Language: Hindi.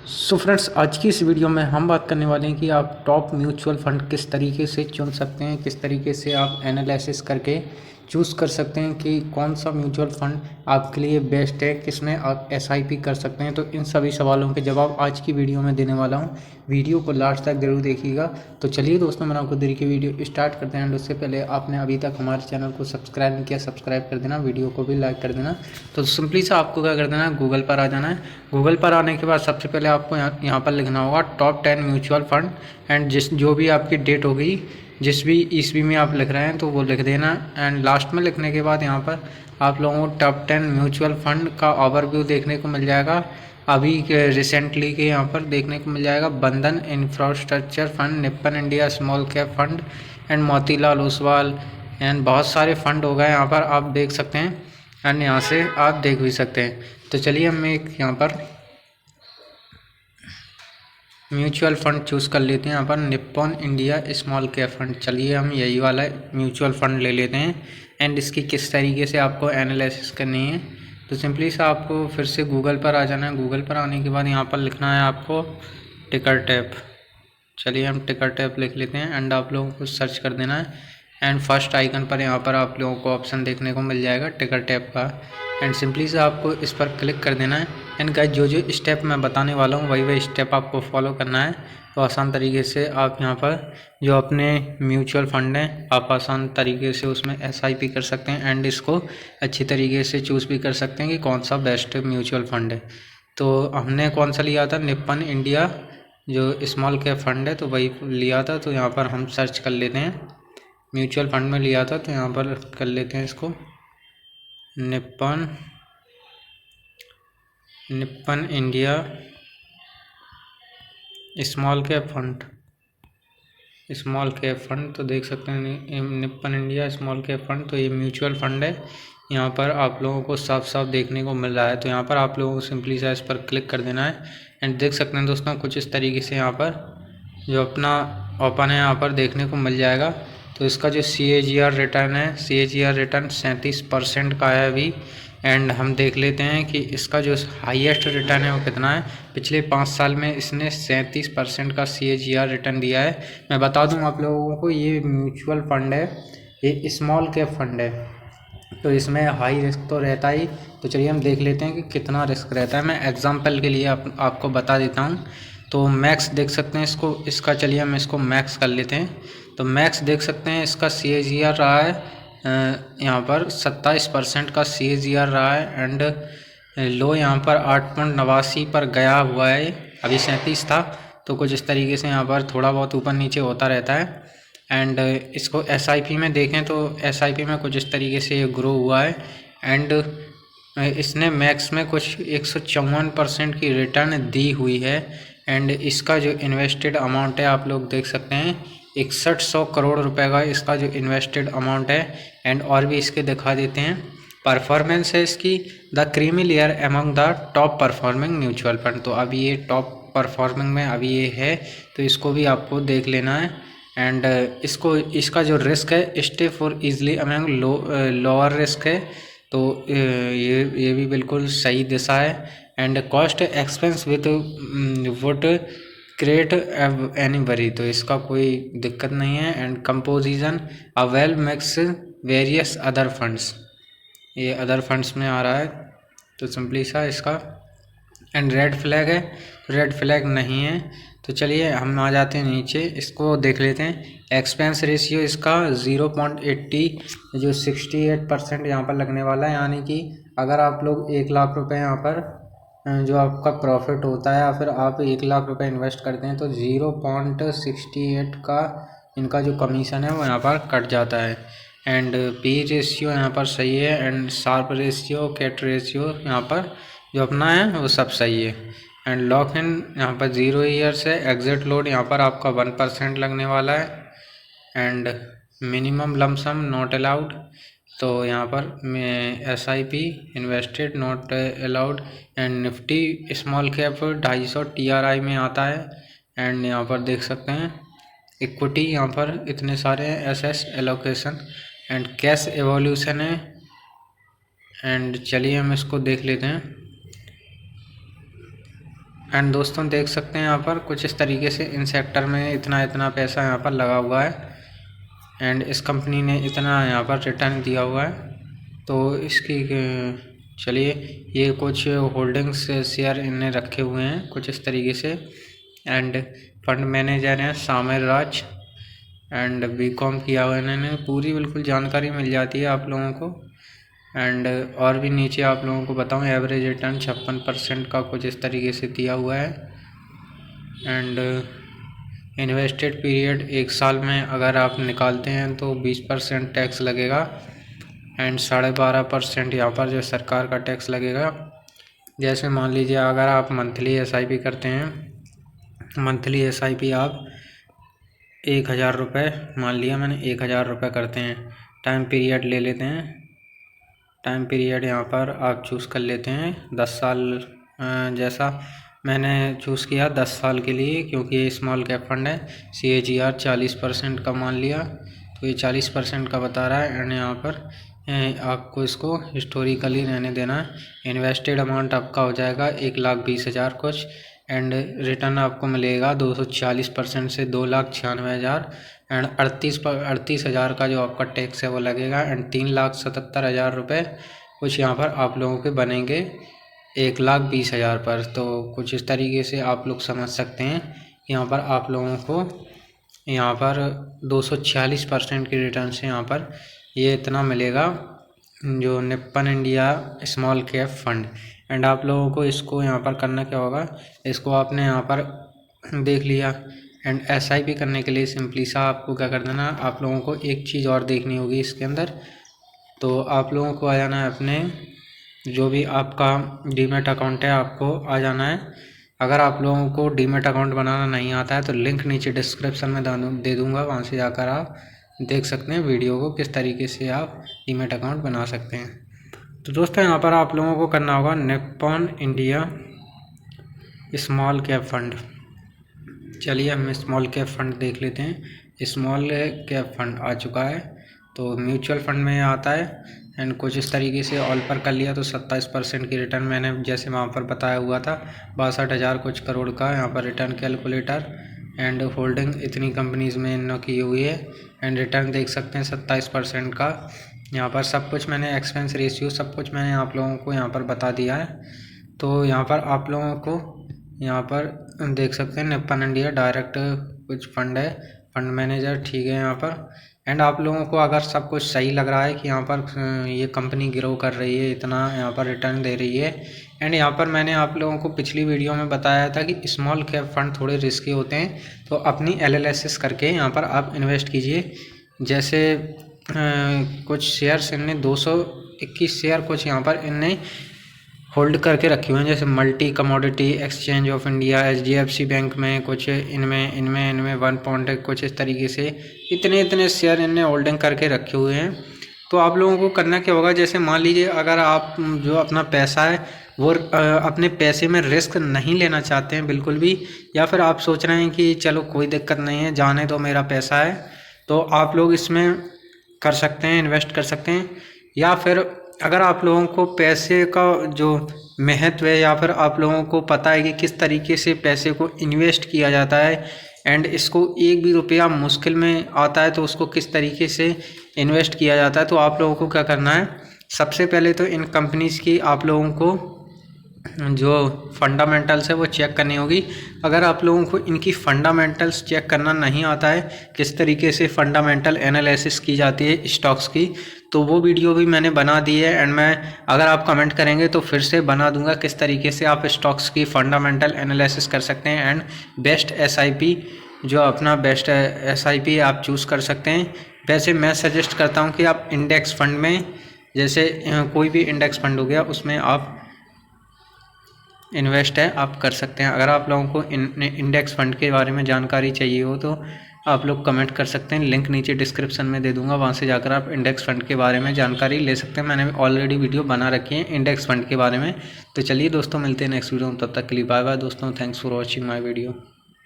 सो फ्रेंड्स, आज की इस वीडियो में हम बात करने वाले हैं कि आप टॉप म्यूचुअल फंड किस तरीके से चुन सकते हैं, किस तरीके से आप एनालिसिस करके चूज़ कर सकते हैं कि कौन सा म्यूचुअल फंड आपके लिए बेस्ट है, किसमें आप एसआईपी कर सकते हैं। तो इन सभी सवालों के जवाब आज की वीडियो में देने वाला हूं। वीडियो को लास्ट तक जरूर देखिएगा। तो चलिए दोस्तों, मैंने आपको देरी की वीडियो स्टार्ट करते हैं। उससे पहले आपने अभी तक हमारे चैनल को सब्सक्राइब नहीं किया, सब्सक्राइब कर देना, वीडियो को भी लाइक कर देना। तो सिंपली से आपको क्या कर देना है, गूगल पर आ जाना है। गूगल पर आने के बाद सबसे पहले आपको यहाँ पर लिखना होगा टॉप 10 म्यूचुअल फंड, एंड जो भी आपकी डेट होगी, जिस भी ईस्वी में आप लिख रहे हैं तो वो लिख देना। एंड लास्ट में लिखने के बाद यहाँ पर आप लोगों को टॉप 10 म्यूचुअल फंड का ओवरव्यू देखने को मिल जाएगा। अभी रिसेंटली के यहाँ पर देखने को मिल जाएगा बंधन infrastructure fund, Nippon India small cap fund and Motilal Oswal and बहुत सारे फंड हो गए यहाँ पर आप देख सकते हैं। एंड यहाँ से आप देख भी सकते हैं। तो चलिए हम एक यहाँ पर म्यूचुअल फंड चूज़ कर लेते हैं। यहाँ पर Nippon India small cap fund, चलिए हम यही वाला म्यूचुअल फंड ले लेते हैं। एंड इसकी किस तरीके से आपको एनालिसिस करनी है, तो सिंपली से आपको फिर से गूगल पर आ जाना है। गूगल पर आने के बाद यहाँ पर लिखना है आपको टिकर टैप। चलिए हम टिकर टैप लिख लेते हैं एंड आप लोगों को सर्च कर देना है। एंड फर्स्ट आइकन पर यहाँ पर आप लोगों को ऑप्शन देखने को मिल जाएगा टिकर टैप का। एंड सिंपली से आपको इस पर क्लिक कर देना है। एंड गाइस, जो जो स्टेप मैं बताने वाला हूँ वही स्टेप आपको फॉलो करना है। तो आसान तरीके से आप यहाँ पर जो अपने म्यूचुअल फंड हैं आप आसान तरीके से उसमें एसआईपी कर सकते हैं। एंड इसको अच्छी तरीके से चूज़ भी कर सकते हैं कि कौन सा बेस्ट म्यूचुअल फंड है। तो हमने कौन सा लिया था, निप्पन इंडिया जो स्मॉल कैप फंड है, तो वही लिया था। तो यहाँ पर हम सर्च कर लेते हैं, म्यूचुअल फंड में लिया था तो यहाँ पर कर लेते हैं इसको Nippon India small cap fund. तो देख सकते हैं Nippon India small cap fund, तो ये म्यूचुअल फंड है। यहाँ पर आप लोगों को साफ साफ देखने को मिल रहा है। तो यहाँ पर आप लोगों को सिंपली सा इस पर क्लिक कर देना है। एंड देख सकते हैं दोस्तों, कुछ इस तरीके से यहाँ पर जो अपना ओपन है यहाँ पर देखने को मिल जाएगा। तो इसका जो CAGR रिटर्न है, CAGR रिटर्न 37% का है अभी। एंड हम देख लेते हैं कि इसका जो हाईएस्ट रिटर्न है वो कितना है। पिछले 5 साल में इसने 37% का CAGR रिटर्न दिया है। मैं बता दूं आप लोगों को, ये म्यूचुअल फंड है, ये स्मॉल कैप फंड है, तो इसमें हाई रिस्क तो रहता ही। तो चलिए हम देख लेते हैं कि कितना रिस्क रहता है। मैं एग्जांपल के लिए आपको बता देता हूँ। तो मैक्स देख सकते हैं इसका चलिए हम इसको मैक्स कर लेते हैं। तो मैक्स देख सकते हैं इसका CAGR रहा है यहाँ पर 27% का CAGR रहा है। एंड लो यहाँ पर 8.89 पर गया हुआ है, अभी 37 था। तो कुछ इस तरीके से यहाँ पर थोड़ा बहुत ऊपर नीचे होता रहता है। एंड इसको SIP में देखें तो SIP में कुछ इस तरीके से ये ग्रो हुआ है। एंड इसने मैक्स में कुछ 154% की रिटर्न दी हुई है। एंड इसका जो इन्वेस्टेड अमाउंट है आप लोग देख सकते हैं 6100 करोड़ रुपए का इसका जो इन्वेस्टेड अमाउंट है। एंड और भी इसके दिखा देते हैं परफॉर्मेंस है इसकी, the creamy layer among the top performing mutual fund. तो अभी ये टॉप परफॉर्मिंग में अभी ये है, तो इसको भी आपको देख लेना है। एंड इसका जो रिस्क है stay for easily among lower risk है। तो ये भी बिल्कुल सही दिशा है। And cost expense with would create any worry, तो इसका कोई दिक्कत नहीं है। And composition a well mix various other funds, ये अदर फंड्स में आ रहा है। तो सिंपली सा इसका एंड रेड फ्लैग है, रेड फ्लैग नहीं है। तो चलिए हम आ जाते हैं नीचे, इसको देख लेते हैं। एक्सपेंस रेशियो इसका 0.80, जो 68% यहाँ पर लगने वाला है। यानी कि अगर आप लोग 1 लाख रुपए यहाँ पर जो आपका प्रॉफिट होता है या फिर आप 1 लाख रुपए इन्वेस्ट करते हैं तो 0.68 का इनका जो कमीशन है वो यहाँ पर कट जाता है। एंड P रेशियो यहाँ पर सही है। And Sharpe ratio, cat ratio यहाँ पर जो अपना है वो सब सही है। एंड लॉक इन यहाँ पर 0 ईयर्स है। एग्जिट लोड यहाँ पर आपका 1% लगने वाला है। And minimum lump sum not allowed, तो यहाँ पर SIP invested not allowed. And Nifty small cap 250 TRI में आता है। एंड यहाँ पर देख सकते हैं इक्विटी यहाँ पर इतने सारे हैं, SS allocation and cash evolution है। एंड चलिए हम इसको देख लेते हैं। एंड दोस्तों देख सकते हैं यहाँ पर कुछ इस तरीके से इन सेक्टर में इतना पैसा यहाँ पर लगा हुआ है एंड इस कंपनी ने इतना यहाँ पर रिटर्न दिया हुआ है। तो इसकी चलिए ये कुछ होल्डिंग्स शेयर इनने रखे हुए हैं कुछ इस तरीके से। एंड फंड मैनेजर हैं सामिर राज एंड बीकॉम किया हुआ है इन्होंने। पूरी बिल्कुल जानकारी मिल जाती है आप लोगों को। एंड और भी नीचे आप लोगों को बताऊं एवरेज रिटर्न 56% का कुछ इस तरीके से दिया हुआ है। एंड इन्वेस्टेड पीरियड 1 साल में अगर आप निकालते हैं तो 20% टैक्स लगेगा एंड 12.5% यहाँ पर जो सरकार का टैक्स लगेगा। जैसे मान लीजिए अगर आप मंथली SIP करते हैं, मंथली SIP आप 1000 रुपये, मान लिया मैंने 1000 रुपये करते हैं। टाइम पीरियड ले लेते हैं, टाइम पीरियड यहाँ पर आप चूज़ कर लेते हैं 10 साल। जैसा मैंने चूज़ किया 10 साल के लिए क्योंकि ये स्मॉल कैप फंड है। CAGR 40% का मान लिया तो ये 40% का बता रहा है। एंड यहाँ पर आपको इसको हिस्टोरिकली रहने देना है। इन्वेस्टेड अमाउंट आपका हो जाएगा 1,20,000 कुछ एंड रिटर्न आपको मिलेगा 240% से 2,96,000 एंड 38,000 का जो आपका टैक्स है वो लगेगा एंड 3,77,000 रुपये कुछ यहाँ पर आप लोगों के बनेंगे 1,20,000 पर। तो कुछ इस तरीके से आप लोग समझ सकते हैं यहाँ पर आप लोगों को यहाँ पर 246% की रिटर्न से यहाँ पर ये इतना मिलेगा जो Nippon India small cap fund. And आप लोगों को इसको यहाँ पर करना क्या होगा, इसको आपने यहाँ पर देख लिया। एंड SIP करने के लिए सिंपली सा आपको क्या कर देना, आप लोगों को एक चीज़ और देखनी होगी इसके अंदर। तो आप लोगों को आ जाना है अपने जो भी आपका डीमैट अकाउंट है आपको आ जाना है। अगर आप लोगों को डीमैट अकाउंट बनाना नहीं आता है तो लिंक नीचे डिस्क्रिप्शन में दे दूँगा, वहाँ से जाकर आप देख सकते हैं वीडियो को किस तरीके से आप डीमैट अकाउंट बना सकते हैं। तो दोस्तों यहाँ पर आप लोगों को करना होगा Nippon India small cap fund. चलिए हम स्मॉल कैप फंड देख लेते हैं। स्मॉल कैप फंड आ चुका है तो म्यूचुअल फंड में आता है एंड कुछ इस तरीके से ऑल पर कर लिया तो 27% की रिटर्न मैंने जैसे वहाँ पर बताया हुआ था 62,000 कुछ करोड़ का यहाँ पर रिटर्न कैलकुलेटर। एंड होल्डिंग इतनी कंपनीज़ में इन्होंने की हुई है एंड रिटर्न देख सकते हैं 27% का। यहाँ पर सब कुछ मैंने एक्सपेंस रेशियो सब कुछ मैंने आप लोगों को यहाँ पर बता दिया है। तो यहाँ पर आप लोगों को यहाँ पर देख सकते हैं निप्पन इंडिया डायरेक्ट कुछ फंड है, फंड मैनेजर ठीक है यहाँ पर। एंड आप लोगों को अगर सब कुछ सही लग रहा है कि यहाँ पर ये कंपनी ग्रो कर रही है, इतना यहाँ पर रिटर्न दे रही है। एंड यहाँ पर मैंने आप लोगों को पिछली वीडियो में बताया था कि स्मॉल कैप फंड थोड़े रिस्की होते हैं तो अपनी LLS करके यहाँ पर आप इन्वेस्ट कीजिए। जैसे कुछ शेयर्स इनने 221 शेयर कुछ यहाँ पर इनने होल्ड करके रखे हुए हैं, जैसे multi commodity exchange of India HDFC bank में कुछ इनमें 1 पॉइंट कुछ इस तरीके से इतने शेयर इनने होल्डिंग करके रखे हुए हैं। तो आप लोगों को करना क्या होगा, जैसे मान लीजिए अगर आप जो अपना पैसा है वो अपने पैसे में रिस्क नहीं लेना चाहते हैं बिल्कुल भी, या फिर आप सोच रहे हैं कि चलो कोई दिक्कत नहीं है जाने दो मेरा पैसा है, तो आप लोग इसमें कर सकते हैं, इन्वेस्ट कर सकते हैं। या फिर अगर आप लोगों को पैसे का जो महत्व है या फिर आप लोगों को पता है कि किस तरीके से पैसे को इन्वेस्ट किया जाता है एंड इसको एक भी रुपया मुश्किल में आता है तो उसको किस तरीके से इन्वेस्ट किया जाता है, तो आप लोगों को क्या करना है, सबसे पहले तो इन कंपनीज़ की आप लोगों को जो फंडामेंटल्स है वो चेक करनी होगी। अगर आप लोगों को इनकी फंडामेंटल्स चेक करना नहीं आता है, किस तरीके से फंडामेंटल एनालिसिस की जाती है स्टॉक्स की, तो वो वीडियो भी मैंने बना दी है एंड मैं अगर आप कमेंट करेंगे तो फिर से बना दूंगा किस तरीके से आप स्टॉक्स की फंडामेंटल एनालिसिस कर सकते हैं। एंड बेस्ट SIP जो अपना बेस्ट SIP आप चूज़ कर सकते हैं। वैसे मैं सजेस्ट करता हूँ कि आप इंडेक्स फंड में, जैसे कोई भी इंडेक्स फंड हो गया उसमें आप इन्वेस्ट है आप कर सकते हैं। अगर आप लोगों को इंडेक्स फंड के बारे में जानकारी चाहिए हो तो आप लोग कमेंट कर सकते हैं, लिंक नीचे डिस्क्रिप्शन में दे दूंगा, वहां से जाकर आप इंडेक्स फंड के बारे में जानकारी ले सकते हैं। मैंने ऑलरेडी वीडियो बना रखी है इंडेक्स फंड के बारे में। तो चलिए दोस्तों मिलते हैं नेक्स्ट वीडियो में, तब तक के लिए बाय बाय दोस्तों, thanks for watching my video.